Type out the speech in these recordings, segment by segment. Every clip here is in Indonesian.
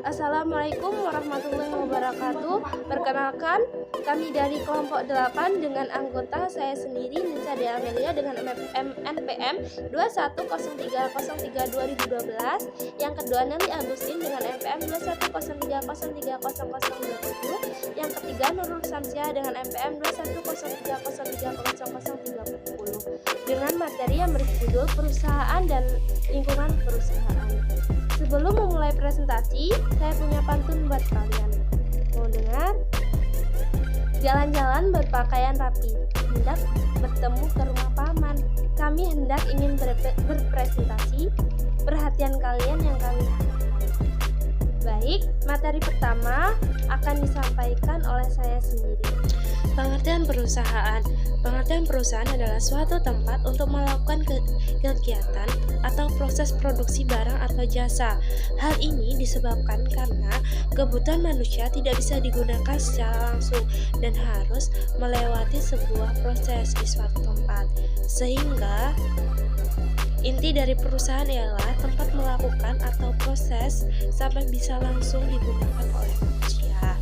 Assalamualaikum warahmatullahi wabarakatuh. Perkenalkan, kami dari kelompok 8 dengan anggota saya sendiri Nisa Dea Amelia dengan NPM 2103032012. Yang kedua Nelly Agustin dengan NPM 2103030020. Yang ketiga Nurul Samsia dengan NPM 2103030030 dengan materi yang berjudul perusahaan dan lingkungan perusahaan. Sebelum memulai presentasi, saya punya pantun buat kalian. Mau dengar? Jalan-jalan berpakaian rapi, hendak bertemu ke rumah paman. Kami hendak ingin berpresentasi, perhatian kalian yang kami harapkan. Baik, materi pertama akan disampaikan oleh saya sendiri. Pengertian perusahaan. Pengertian perusahaan adalah suatu tempat untuk melakukan kegiatan atau proses produksi barang atau jasa. Hal ini disebabkan karena kebutuhan manusia tidak bisa digunakan secara langsung dan harus melewati sebuah proses di suatu tempat. Sehingga inti dari perusahaan ialah tempat melakukan atau proses sampai bisa langsung digunakan oleh manusia.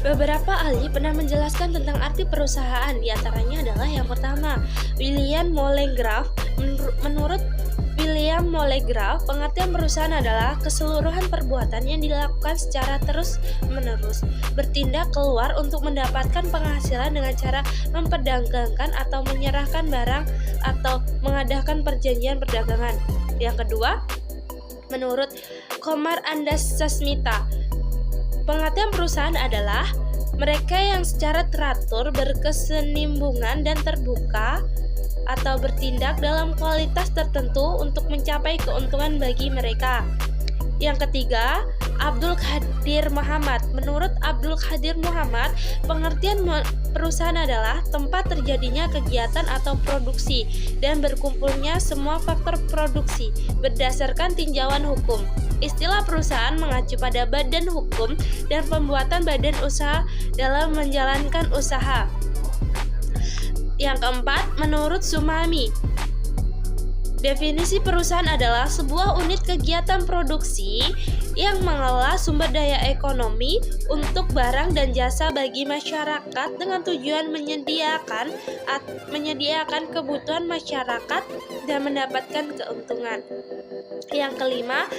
Beberapa ahli pernah menjelaskan tentang arti perusahaan, diantaranya adalah yang pertama, William Mollegraph. Menurut William Mollegraph, pengertian perusahaan adalah keseluruhan perbuatan yang dilakukan secara terus-menerus, bertindak keluar untuk mendapatkan penghasilan dengan cara memperdagangkan atau menyerahkan barang atau mengadakan perjanjian perdagangan. Yang kedua, menurut Komar Andasasmita, pengertian perusahaan adalah mereka yang secara teratur, berkesinambungan dan terbuka atau bertindak dalam kualitas tertentu untuk mencapai keuntungan bagi mereka. Yang ketiga, Abdul Qadir Muhammad. Menurut Abdul Qadir Muhammad, pengertian perusahaan adalah tempat terjadinya kegiatan atau produksi dan berkumpulnya semua faktor produksi berdasarkan tinjauan hukum. Istilah perusahaan mengacu pada badan hukum dan pembuatan badan usaha dalam menjalankan usaha. Yang keempat, menurut Sumami, definisi perusahaan adalah sebuah unit kegiatan produksi yang mengelola sumber daya ekonomi untuk barang dan jasa bagi masyarakat dengan tujuan menyediakan kebutuhan masyarakat dan mendapatkan keuntungan. Yang kelima,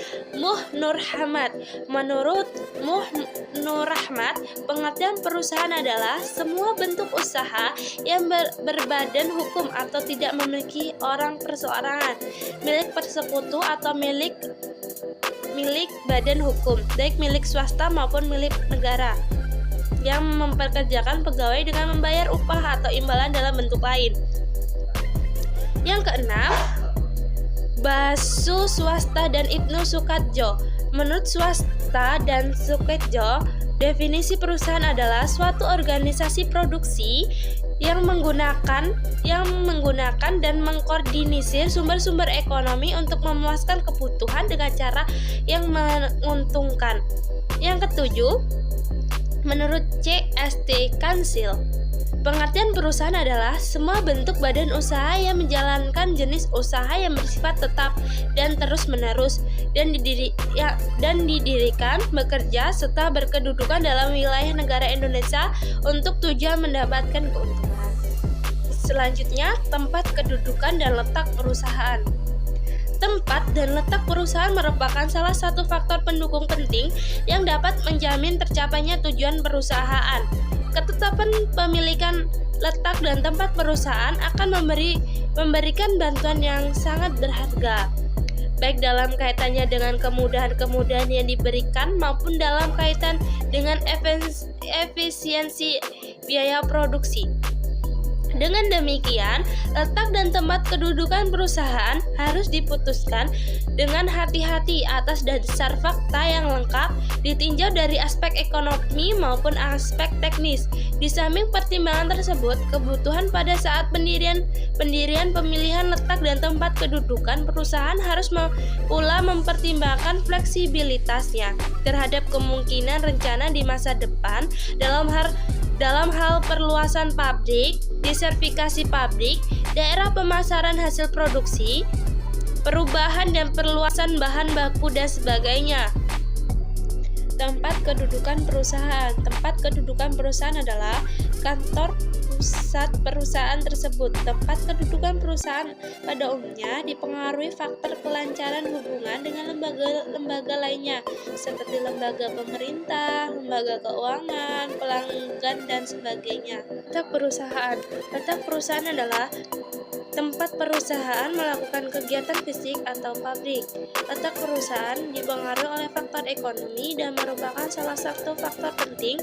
Nur Ahmad. Menurut Nur Ahmad, pengertian perusahaan adalah semua bentuk usaha yang berbadan hukum atau tidak memiliki orang perseorangan, milik persekutu atau milik badan hukum, baik milik swasta maupun milik negara, yang mempekerjakan pegawai dengan membayar upah atau imbalan dalam bentuk lain. Yang keenam, Basu Swasta dan Ibnu Sukadjo. Menurut Swasta dan Sukadjo, definisi perusahaan adalah suatu organisasi produksi yang menggunakan dan mengkoordinir sumber-sumber ekonomi untuk memuaskan kebutuhan dengan cara yang menguntungkan. Yang ketujuh, menurut C.S.T. Kansil, pengertian perusahaan adalah semua bentuk badan usaha yang menjalankan jenis usaha yang bersifat tetap dan terus-menerus dan didirikan, bekerja, serta berkedudukan dalam wilayah negara Indonesia untuk tujuan mendapatkan keuntungan. Selanjutnya, tempat, kedudukan, dan letak perusahaan. Tempat dan letak perusahaan merupakan salah satu faktor pendukung penting yang dapat menjamin tercapainya tujuan perusahaan. Ketetapan pemilikan letak dan tempat perusahaan akan memberikan bantuan yang sangat berharga, baik dalam kaitannya dengan kemudahan-kemudahan yang diberikan maupun dalam kaitan dengan efisiensi biaya produksi. Dengan demikian, letak dan tempat kedudukan perusahaan harus diputuskan dengan hati-hati atas dasar fakta yang lengkap, ditinjau dari aspek ekonomi maupun aspek teknis. Di samping pertimbangan tersebut, kebutuhan pada saat pendirian pemilihan letak dan tempat kedudukan perusahaan harus pula mempertimbangkan fleksibilitasnya terhadap kemungkinan rencana di masa depan dalam hal perluasan pabrik, diversifikasi pabrik, daerah pemasaran hasil produksi, perubahan dan perluasan bahan baku dan sebagainya. Tempat kedudukan perusahaan. Tempat kedudukan perusahaan adalah kantor pusat perusahaan tersebut. Tempat kedudukan perusahaan pada umumnya dipengaruhi faktor kelancaran hubungan dengan lembaga-lembaga lainnya, seperti lembaga pemerintah, lembaga keuangan, pelanggan, dan sebagainya. Letak perusahaan. Letak perusahaan adalah tempat perusahaan melakukan kegiatan fisik atau pabrik. Letak perusahaan dipengaruhi oleh faktor ekonomi dan merupakan salah satu faktor penting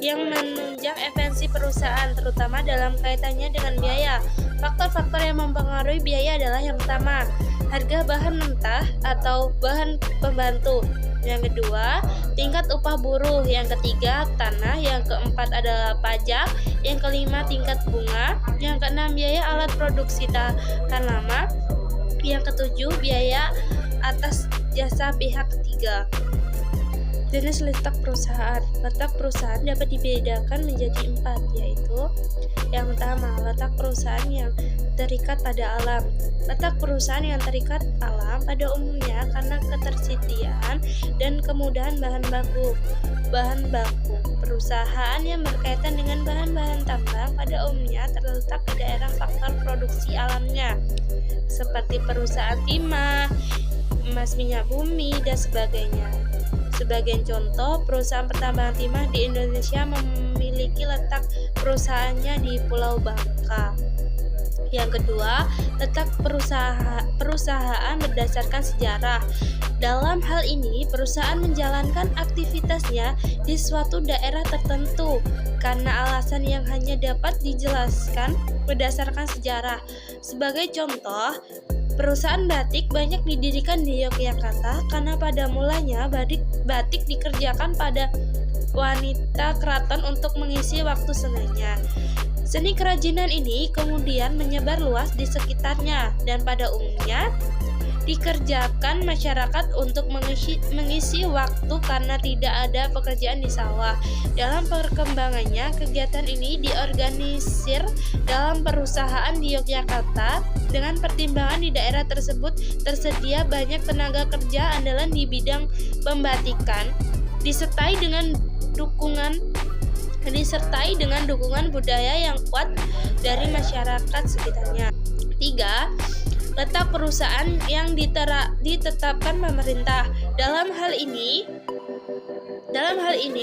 yang menunjang efisiensi perusahaan, terutama dalam kaitannya dengan biaya. Faktor-faktor yang mempengaruhi biaya adalah yang pertama, harga bahan mentah atau bahan pembantu. Yang kedua, tingkat upah buruh. Yang ketiga, tanah. Yang keempat adalah pajak. Yang kelima, tingkat bunga. Yang keenam, biaya alat produksi tahan lama. Yang ketujuh, biaya atas jasa pihak ketiga. Jenis letak perusahaan. Letak perusahaan dapat dibedakan menjadi 4, yaitu yang pertama, letak perusahaan yang terikat pada alam. Letak perusahaan yang terikat alam pada umumnya karena ketersediaan dan kemudahan bahan baku. Perusahaan yang berkaitan dengan bahan-bahan tambang pada umumnya terletak di daerah faktor produksi alamnya, seperti perusahaan timah, emas, minyak bumi, dan sebagainya. Sebagian contoh, perusahaan pertambangan timah di Indonesia memiliki letak perusahaannya di Pulau Bangka. Yang kedua, letak perusahaan berdasarkan sejarah. Dalam hal ini, perusahaan menjalankan aktivitasnya di suatu daerah tertentu karena alasan yang hanya dapat dijelaskan berdasarkan sejarah. Sebagai contoh, perusahaan batik banyak didirikan di Yogyakarta karena pada mulanya batik dikerjakan pada wanita keraton untuk mengisi waktu senangnya. Seni kerajinan ini kemudian menyebar luas di sekitarnya dan pada umumnya dikerjakan masyarakat untuk mengisi waktu karena tidak ada pekerjaan di sawah. Dalam perkembangannya, kegiatan ini diorganisir dalam perusahaan di Yogyakarta dengan pertimbangan di daerah tersebut tersedia banyak tenaga kerja andalan di bidang pembatikan, disertai dengan dukungan budaya yang kuat dari masyarakat sekitarnya. 3. Letak perusahaan yang ditetapkan pemerintah. Dalam hal ini,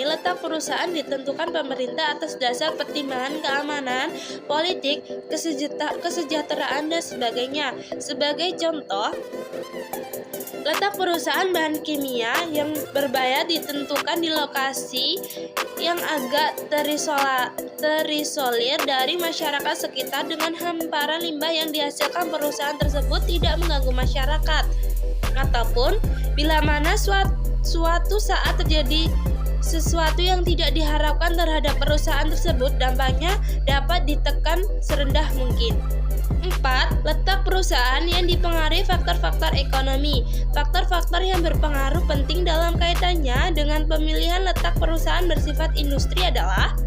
letak perusahaan ditentukan pemerintah atas dasar pertimbangan keamanan, politik, kesejahteraan, dan sebagainya. Sebagai contoh, letak perusahaan bahan kimia yang berbahaya ditentukan di lokasi yang agak terisolir dari masyarakat sekitar dengan hamparan limbah yang dihasilkan perusahaan tersebut tidak mengganggu masyarakat. Ataupun bila mana suatu saat terjadi sesuatu yang tidak diharapkan terhadap perusahaan tersebut, dampaknya dapat ditekan serendah mungkin. 4. Letak perusahaan yang dipengaruhi faktor-faktor ekonomi. Faktor-faktor yang berpengaruh penting dalam kaitannya dengan pemilihan letak perusahaan bersifat industri adalah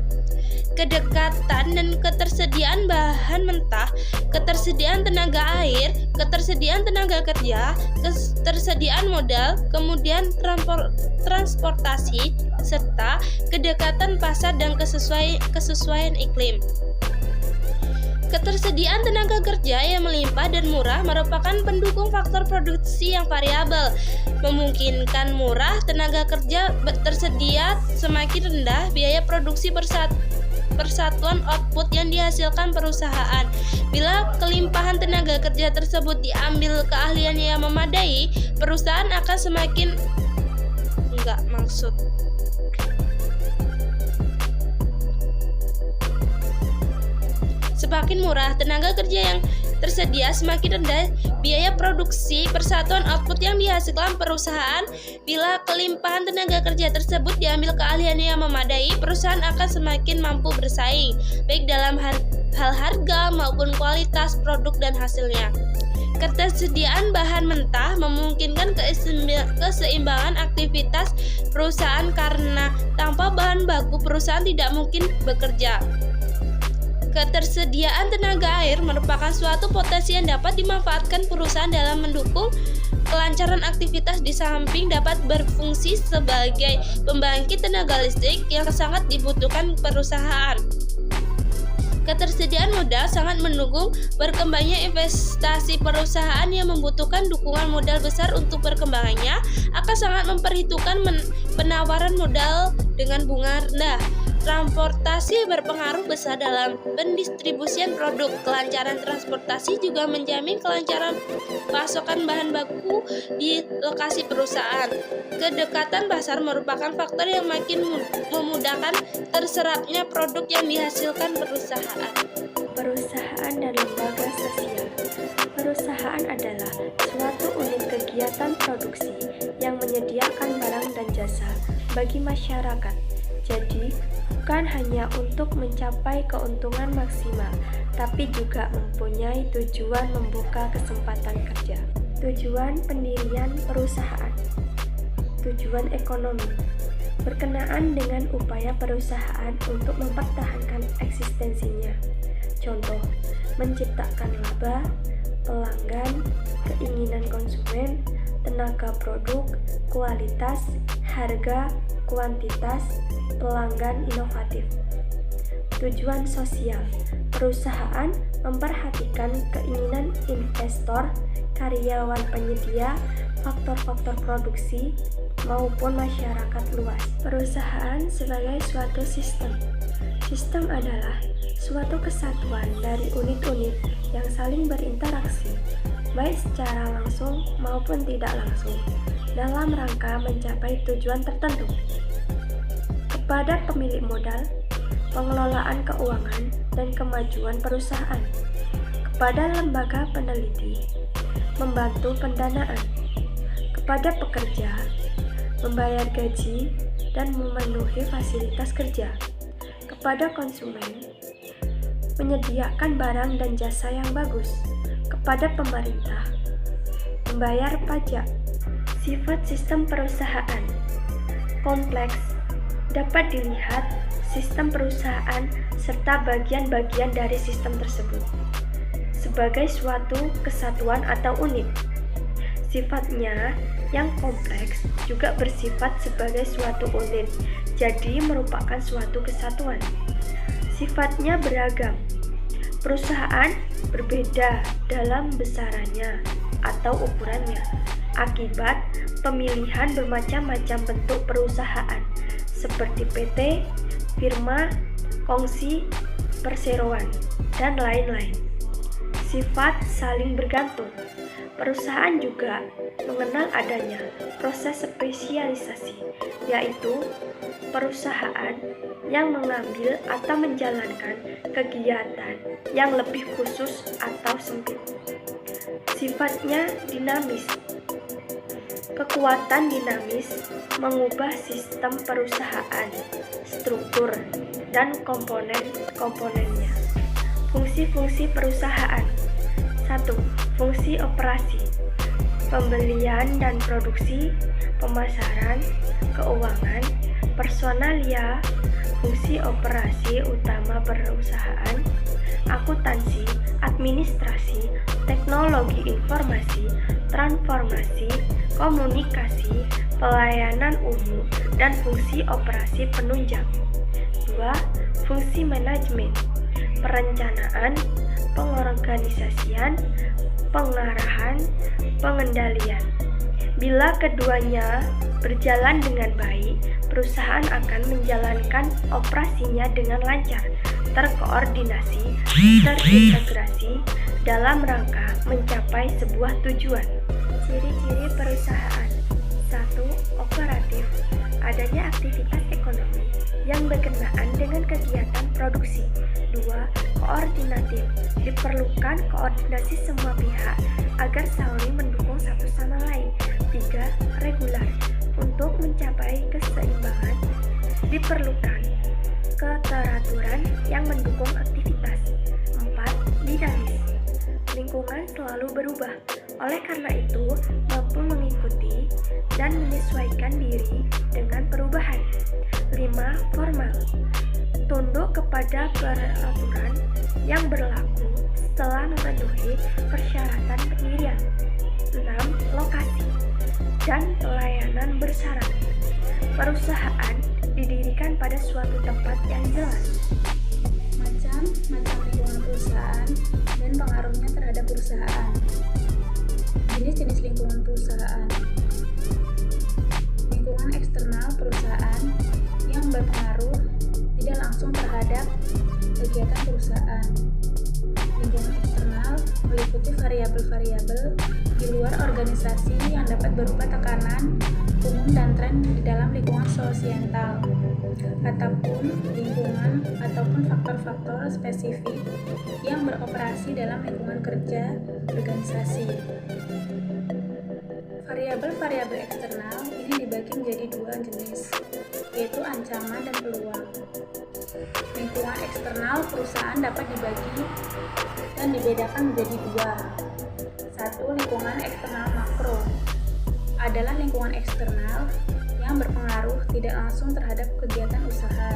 kedekatan dan ketersediaan bahan mentah, ketersediaan tenaga air, ketersediaan tenaga kerja, ketersediaan modal, kemudian transportasi, serta kedekatan pasar dan kesesuaian iklim. Ketersediaan tenaga kerja yang melimpah dan murah merupakan pendukung faktor produksi yang variabel. Memungkinkan murah tenaga kerja tersedia, semakin rendah biaya produksi persatuan output yang dihasilkan perusahaan. Bila kelimpahan tenaga kerja tersebut diambil keahlian yang memadai, perusahaan akan semakin Semakin murah tenaga kerja yang tersedia, semakin rendah biaya produksi persatuan output yang dihasilkan perusahaan. Bila kelimpahan tenaga kerja tersebut diambil keahlian yang memadai, perusahaan akan semakin mampu bersaing, baik dalam hal harga maupun kualitas produk dan hasilnya. Ketersediaan bahan mentah memungkinkan keseimbangan aktivitas perusahaan karena tanpa bahan baku perusahaan tidak mungkin bekerja. Ketersediaan tenaga air merupakan suatu potensi yang dapat dimanfaatkan perusahaan dalam mendukung Kelancaran aktivitas di samping dapat berfungsi sebagai pembangkit tenaga listrik yang sangat dibutuhkan perusahaan. Ketersediaan modal sangat mendukung berkembangnya investasi perusahaan yang membutuhkan dukungan modal besar untuk perkembangannya akan sangat memperhitungkan penawaran modal dengan bunga rendah. Transportasi berpengaruh besar dalam pendistribusian produk. Kelancaran transportasi juga menjamin kelancaran pasokan bahan baku di lokasi perusahaan. Kedekatan pasar merupakan faktor yang makin memudahkan terserapnya produk yang dihasilkan perusahaan. Perusahaan dan lembaga sosial. Perusahaan adalah suatu unit kegiatan produksi yang menyediakan barang dan jasa bagi masyarakat. Jadi, bukan hanya untuk mencapai keuntungan maksimal, tapi juga mempunyai tujuan membuka kesempatan kerja. Tujuan pendirian perusahaan. Tujuan ekonomi. Berkenaan dengan upaya perusahaan untuk mempertahankan eksistensinya. Contoh, menciptakan laba, pelanggan, keinginan konsumen, tenaga produk, kualitas, harga, kuantitas, pelanggan inovatif. Tujuan sosial. Perusahaan memperhatikan keinginan investor, karyawan penyedia, faktor-faktor produksi, maupun masyarakat luas. Perusahaan sebagai suatu sistem. Sistem adalah suatu kesatuan dari unit-unit yang saling berinteraksi, baik secara langsung maupun tidak langsung, dalam rangka mencapai tujuan tertentu. Kepada pemilik modal, pengelolaan keuangan dan kemajuan perusahaan. Kepada lembaga peneliti, membantu pendanaan. Kepada pekerja, membayar gaji dan memenuhi fasilitas kerja. Kepada konsumen, menyediakan barang dan jasa yang bagus. Kepada pemerintah, membayar pajak. Sifat sistem perusahaan kompleks. Dapat dilihat sistem perusahaan serta bagian-bagian dari sistem tersebut sebagai suatu kesatuan atau unit. Sifatnya yang kompleks juga bersifat sebagai suatu unit, jadi merupakan suatu kesatuan. Sifatnya beragam. Perusahaan berbeda dalam besarannya atau ukurannya akibat pemilihan bermacam-macam bentuk perusahaan seperti PT, firma, kongsi, perseroan, dan lain-lain. Sifat saling bergantung. Perusahaan juga mengenal adanya proses spesialisasi, yaitu perusahaan yang mengambil atau menjalankan kegiatan yang lebih khusus atau sempit. Sifatnya dinamis. Kekuatan dinamis mengubah sistem perusahaan, struktur, dan komponen-komponennya. Fungsi-fungsi perusahaan. 1. Fungsi operasi. Pembelian dan produksi, pemasaran, keuangan, personalia. Fungsi operasi utama perusahaan, akuntansi, administrasi, teknologi informasi, transformasi, komunikasi, pelayanan umum, dan fungsi operasi penunjang. 2. Fungsi manajemen, perencanaan, pengorganisasian, pengarahan, pengendalian. Bila keduanya berjalan dengan baik, perusahaan akan menjalankan operasinya dengan lancar, terkoordinasi, terintegrasi dalam rangka mencapai sebuah tujuan. Ciri-ciri perusahaan. 1. Operatif. Adanya aktivitas ekonomi yang berkenaan dengan kegiatan produksi. 2. Koordinatif. Diperlukan koordinasi semua pihak agar saling mendukung satu sama lain. 3. Regular. Untuk mencapai keseimbangan, diperlukan keteraturan yang mendukung aktivitas. 4. Dinamis. Lingkungan selalu berubah. Oleh karena itu, mampu mengikuti dan menyesuaikan diri dengan perubahan. 5. Formal. Tunduk kepada peraturan yang berlaku setelah memenuhi persyaratan pendirian. 6. Lokasi dan pelayanan bersyarat. Perusahaan didirikan pada suatu tempat yang jelas. Macam lingkungan perusahaan dan pengaruhnya terhadap perusahaan. Jenis-jenis lingkungan perusahaan. Lingkungan eksternal perusahaan yang berpengaruh tidak langsung terhadap kegiatan perusahaan. Lingkungan eksternal meliputi variabel-variabel di luar organisasi yang dapat berupa tekanan umum dan tren di dalam lingkungan sosial, ataupun lingkungan ataupun faktor-faktor spesifik yang beroperasi dalam lingkungan kerja organisasi. Variabel-variabel eksternal ini dibagi menjadi dua jenis, yaitu ancaman dan peluang. Lingkungan eksternal perusahaan dapat dibagi dan dibedakan menjadi dua. Satu, lingkungan eksternal makro adalah lingkungan eksternal yang berpengaruh tidak langsung terhadap kegiatan usaha.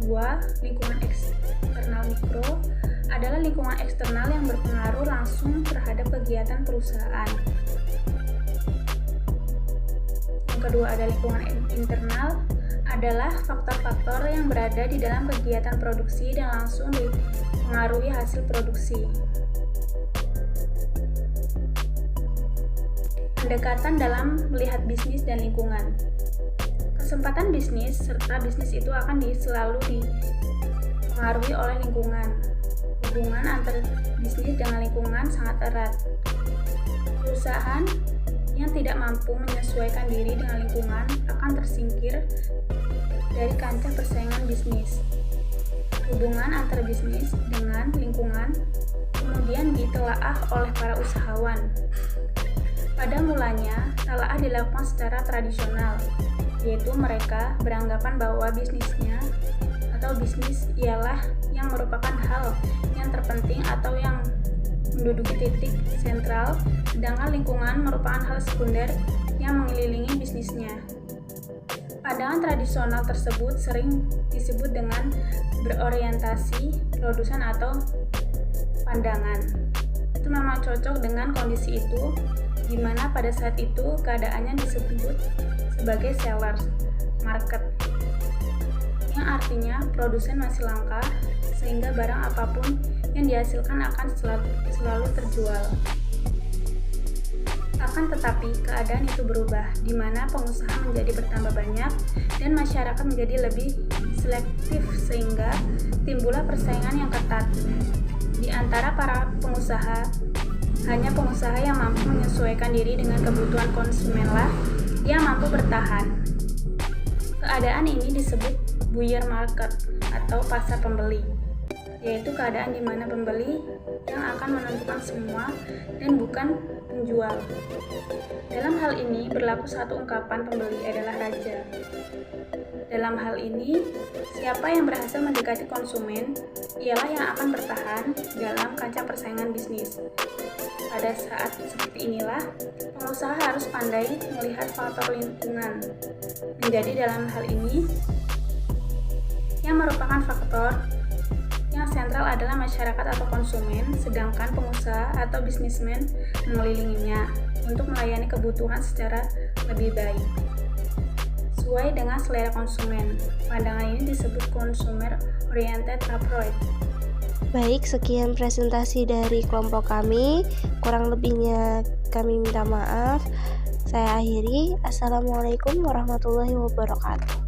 Dua, lingkungan eksternal mikro adalah lingkungan eksternal yang berpengaruh langsung terhadap kegiatan perusahaan. Yang kedua ada lingkungan internal, adalah faktor-faktor yang berada di dalam kegiatan produksi dan langsung dipengaruhi hasil produksi. Pendekatan dalam melihat bisnis dan lingkungan. Kesempatan bisnis serta bisnis itu akan selalu dipengaruhi oleh lingkungan. Hubungan antara bisnis dengan lingkungan sangat erat. Perusahaan yang tidak mampu menyesuaikan diri dengan lingkungan akan tersingkir dari kancah persaingan bisnis. Hubungan antara bisnis dengan lingkungan kemudian ditelaah oleh para usahawan. Pada mulanya, telaah dilakukan secara tradisional, yaitu mereka beranggapan bahwa bisnisnya atau bisnis ialah yang merupakan hal yang terpenting atau yang menduduki titik sentral, sedangkan lingkungan merupakan hal sekunder yang mengelilingi bisnisnya. Pandangan tradisional tersebut sering disebut dengan berorientasi produsen atau pandangan. Itu memang cocok dengan kondisi itu, di mana pada saat itu keadaannya disebut sebagai sellers market, yang artinya produsen masih langka sehingga barang apapun yang dihasilkan akan selalu terjual. Akan tetapi keadaan itu berubah, di mana pengusaha menjadi bertambah banyak dan masyarakat menjadi lebih selektif sehingga timbullah persaingan yang ketat. Di antara para pengusaha, hanya pengusaha yang mampu menyesuaikan diri dengan kebutuhan konsumenlah yang mampu bertahan. Keadaan ini disebut buyer market atau pasar pembeli, yaitu keadaan di mana pembeli yang akan menentukan semua dan bukan penjual. Dalam hal ini berlaku satu ungkapan, pembeli adalah raja. Dalam hal ini, siapa yang berhasil mendekati konsumen ialah yang akan bertahan dalam kancah persaingan bisnis. Pada saat seperti inilah, pengusaha harus pandai melihat faktor lingkungan. Menjadi dalam hal ini, yang merupakan faktor yang sentral adalah masyarakat atau konsumen, sedangkan pengusaha atau bisnismen mengelilinginya untuk melayani kebutuhan secara lebih baik sesuai dengan selera konsumen. Pandangan ini disebut consumer oriented approach. Baik, sekian presentasi dari kelompok kami. Kurang lebihnya kami minta maaf. Saya akhiri. Assalamualaikum warahmatullahi wabarakatuh.